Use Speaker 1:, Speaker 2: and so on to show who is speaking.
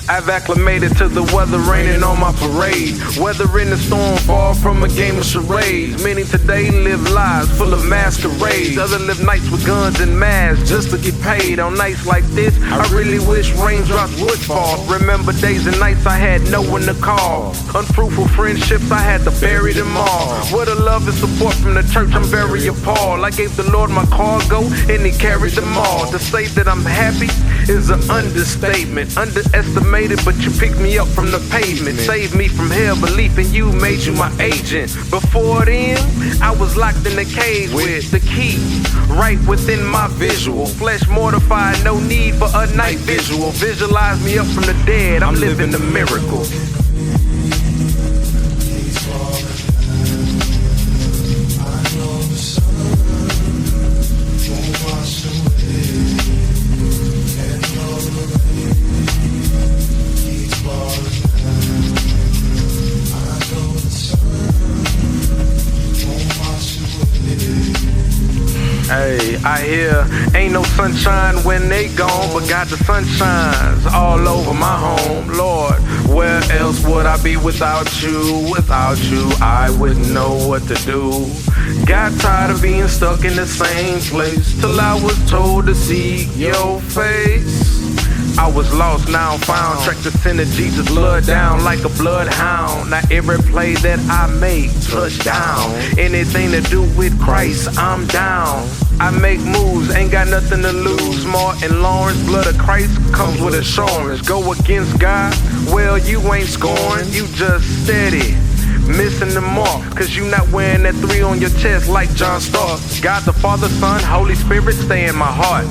Speaker 1: I've acclimated to the weather raining on my parade. Weather in the storm, far from a game of charades. Many today live lives full of masquerades. Others live nights with guns and masks just to get paid. On nights like this, I really wish raindrops would fall. Remember days and nights I had no one to call. Unfruitful friendships, I had to bury them all. What a love and support from the church, I'm very appalled. I gave the Lord my cargo and he carried them all. To say that I'm happy is an understatement. Underestimated, but you picked me up from the pavement. Saved me from hell, belief in you made you my agent. Before then, I was locked in a cage with the key right within my visual. Flesh mortified, no need for a night visual. Visualize me up from the dead, I'm living the miracle. Hey, I hear ain't no sunshine when they gone, but God, the sun shines all over my home. Lord, where else would I be without you? Without you, I wouldn't know what to do. Got tired of being stuck in the same place till I was told to seek your face. I was lost, now I'm found. Track the sin of Jesus' blood down like a bloodhound. Now every play that I make, touchdown. Anything to do with Christ, I'm down. I make moves, ain't got nothing to lose. Martin Lawrence, blood of Christ comes with assurance. Go against God, well you ain't scoring, you just steady. Missing the mark, cause you not wearing that 3 on your chest like John Stark. God the Father, Son, Holy Spirit, stay in my heart.